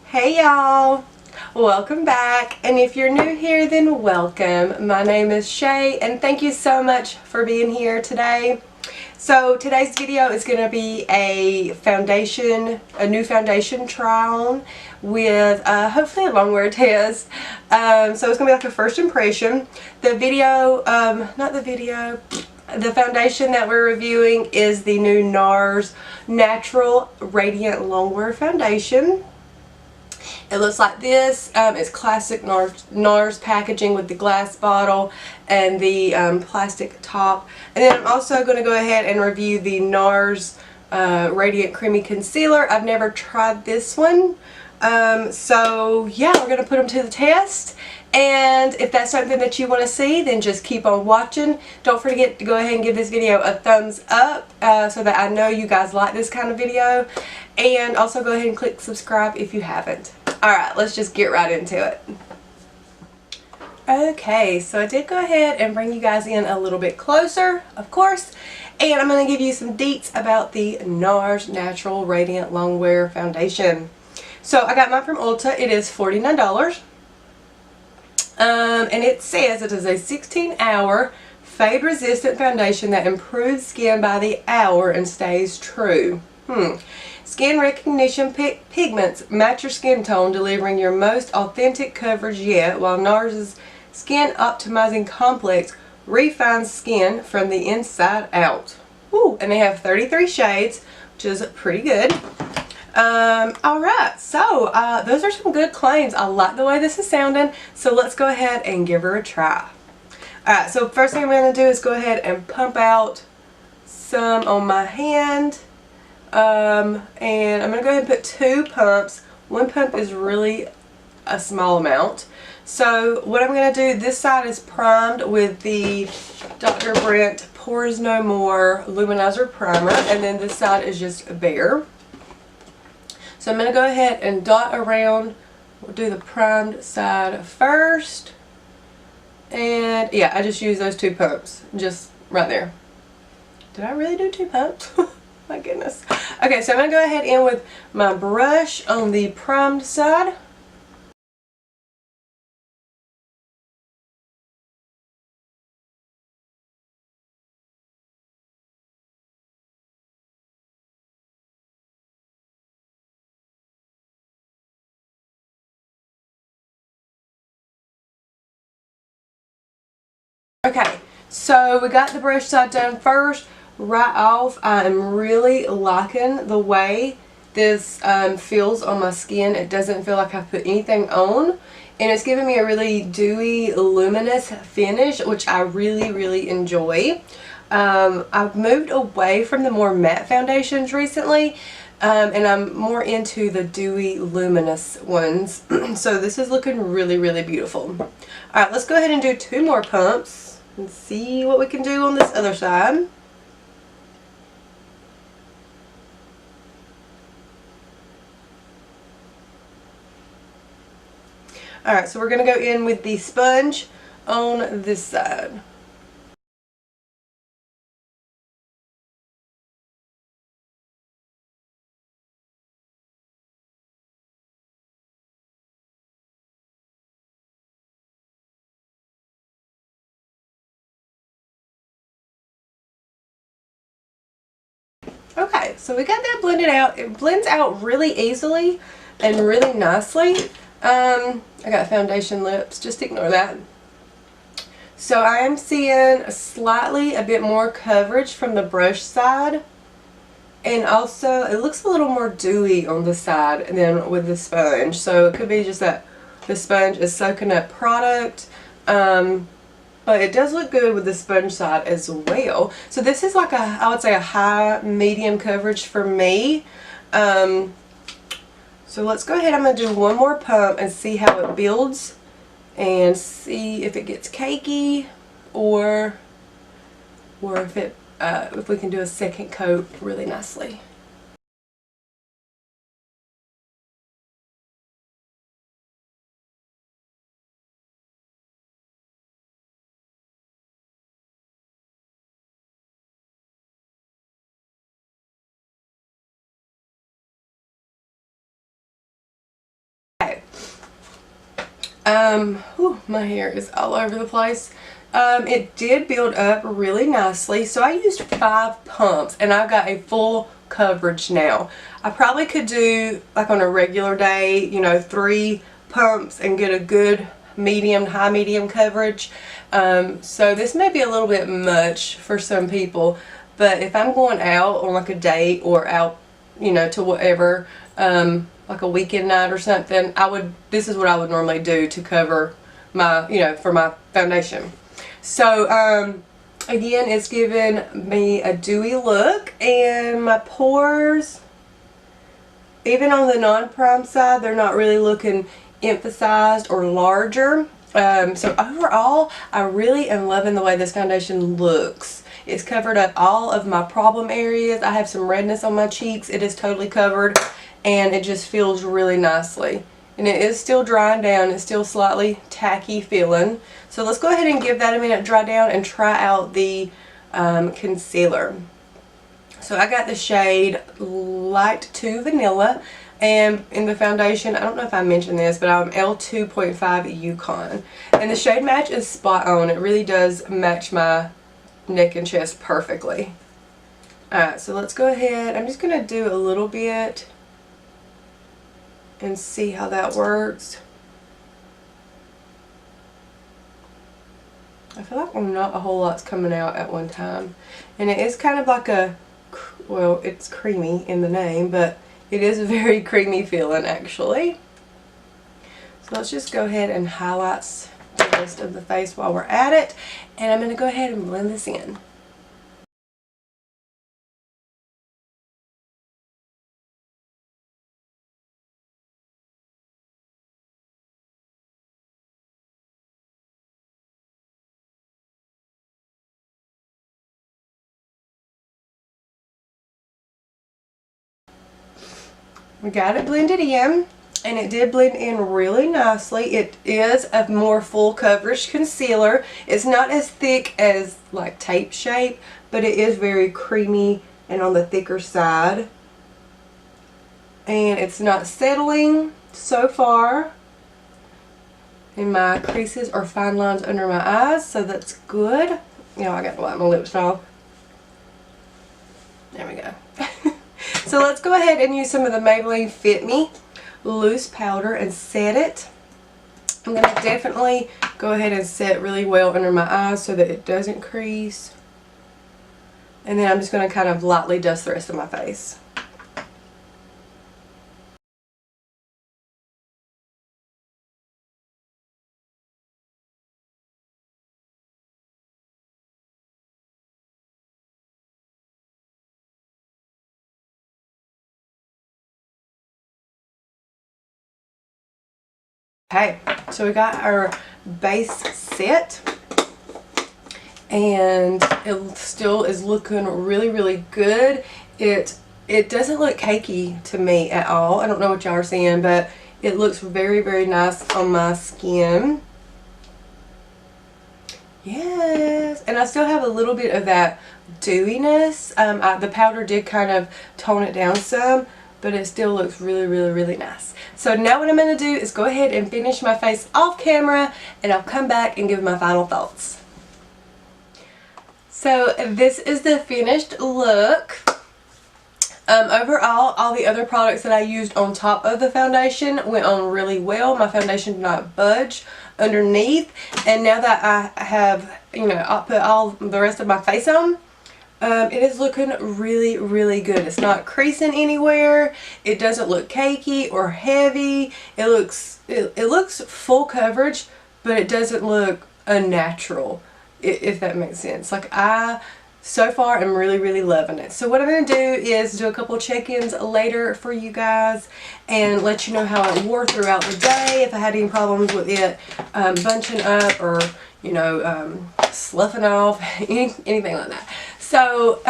Hey y'all, welcome back, and if you're new here then welcome. My name is Shay and thank you so much for being here today. So today's video is going to be a new foundation try on with hopefully a Longwear test. So it's going to be like a first impression. The foundation that we're reviewing is the new NARS Natural Radiant Longwear Foundation. It looks like this. It's classic NARS packaging with the glass bottle and the plastic top. And then I'm also going to go ahead and review the NARS Radiant Creamy Concealer. I've never tried this one. So yeah, we're going to put them to the test. And if that's something that you want to see, then just keep on watching. Don't forget to go ahead and give this video a thumbs up so that I know you guys like this kind of video. And also go ahead and click subscribe if you haven't. Alright, let's just get right into it. Okay, so I did go ahead and bring you guys in a little bit closer, of course. And I'm going to give you some deets about the NARS Natural Radiant Longwear Foundation. So I got mine from Ulta. It is $49. And it says it is a 16-hour fade resistant foundation that improves skin by the hour and stays true. Skin recognition pigments match your skin tone, delivering your most authentic coverage yet, while NARS's skin optimizing complex refines skin from the inside out. Ooh, and they have 33 shades, which is pretty good. Alright, so those are some good claims. I like the way this is sounding, so let's go ahead and give her a try. Alright, so first thing I'm going to do is go ahead and pump out some on my hand. And I'm going to go ahead and put 2 pumps. One pump is really a small amount. So what I'm going to do, this side is primed with the Dr. Brent Pores No More Luminizer Primer, and then this side is just bare. So I'm going to go ahead and dot around. We'll do the primed side first. And yeah, I just use those 2 pumps. Just right there. Did I really do 2 pumps? My goodness. Okay, so I'm going to go ahead in with my brush on the primed side. Okay, so we got the brush side done first. Right off, I am really liking the way this feels on my skin. It doesn't feel like I've put anything on, and it's giving me a really dewy, luminous finish, which I really enjoy. I've moved away from the more matte foundations recently, and I'm more into the dewy, luminous ones. So this is looking really beautiful. Alright, let's go ahead and do 2 more pumps and see what we can do on this other side. Alright, so we're going to go in with the sponge on this side. Okay, so we got that blended out. It blends out really easily and really nicely. I got foundation lips, just ignore that. So I am seeing a bit more coverage from the brush side, and also it looks a little more dewy on the side than with the sponge. So it could be just that the sponge is soaking up product, but it does look good with the sponge side as well. So this is like I would say a high medium coverage for me. So let's go ahead. I'm going to do 1 more pump and see how it builds and see if it gets cakey or if we can do a second coat really nicely. My hair is all over the place. It did build up really nicely. So I used 5 pumps and I've got a full coverage now. I probably could do, like on a regular day, you know, 3 pumps and get a good medium, high medium coverage. So this may be a little bit much for some people, but if I'm going out on like a date or out, you know, to whatever, like a weekend night or something, this is what I would normally do to cover my, you know, for my foundation. So again, it's giving me a dewy look, and my pores, even on the non-prime side, they're not really looking emphasized or larger. So overall, I really am loving the way this foundation looks. It's covered up all of my problem areas. I have some redness on my cheeks. It is totally covered, and it just feels really nicely. And it is still drying down. It's still slightly tacky feeling. So let's go ahead and give that a minute to dry down and try out the concealer. So I got the shade Light 2 Vanilla, and in the foundation, I don't know if I mentioned this, but I'm L2.5 Yukon. And the shade match is spot on. It really does match my neck and chest perfectly. Alright, so let's go ahead. I'm just going to do a little bit and see how that works. I feel like not a whole lot's coming out at one time. And it is kind of like a, well, it's creamy in the name, but it is a very creamy feeling actually. So let's just go ahead and highlight the rest of the face while we're at it. And I'm going to go ahead and blend this in. We got it blended in, and it did blend in really nicely. It is a more full coverage concealer. It's not as thick as like Tape Shape, but it is very creamy and on the thicker side. And it's not settling so far. And my creases or fine lines under my eyes, so that's good. You know, I got to wipe my lips off. There we go. So let's go ahead and use some of the Maybelline Fit Me loose powder and set it. I'm going to definitely go ahead and set really well under my eyes so that it doesn't crease. And then I'm just going to kind of lightly dust the rest of my face. Okay, so we got our base set, and it still is looking really, really good. It doesn't look cakey to me at all. I don't know what y'all are seeing, but it looks very, very nice on my skin. Yes, and I still have a little bit of that dewiness. The powder did kind of tone it down some, but it still looks really, really, really nice. So now what I'm going to do is go ahead and finish my face off camera, and I'll come back and give my final thoughts. So this is the finished look. Overall, all the other products that I used on top of the foundation went on really well. My foundation did not budge underneath, and now that I have, you know, I'll put all the rest of my face on, it is looking really, really good. It's not creasing anywhere. It doesn't look cakey or heavy. It looks full coverage, but it doesn't look unnatural, if that makes sense. Like, so far I'm really, really loving it. So what I'm going to do is do a couple check-ins later for you guys and let you know how it wore throughout the day, if I had any problems with it bunching up or, you know, sloughing off, anything like that. So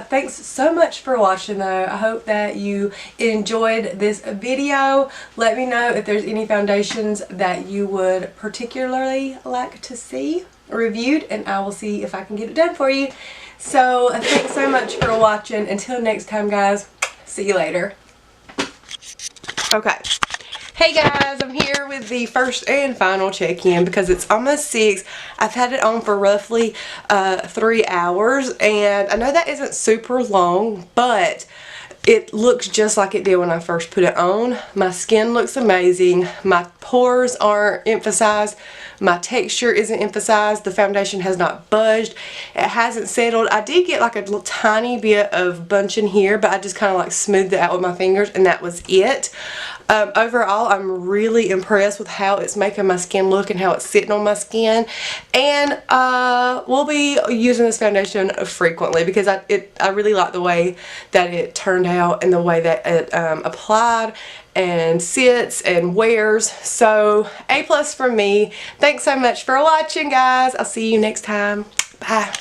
thanks so much for watching though. I hope that you enjoyed this video. Let me know if there's any foundations that you would particularly like to see reviewed, and I will see if I can get it done for you. So thanks so much for watching. Until next time guys, see you later. Okay, Hey guys, I'm here with the first and final check-in because it's almost 6. I've had it on for roughly 3 hours, and I know that isn't super long, but it looks just like it did when I first put it on. My skin looks amazing. My pores aren't emphasized. My texture isn't emphasized. The foundation has not budged. It hasn't settled. I did get like a little tiny bit of bunching here, but I just kind of like smoothed it out with my fingers, and that was it. Overall, I'm really impressed with how it's making my skin look and how it's sitting on my skin, and we'll be using this foundation frequently because I really like the way that it turned out and the way that it applied and sits and wears. So A+ for me. Thanks so much for watching, guys. I'll see you next time. Bye.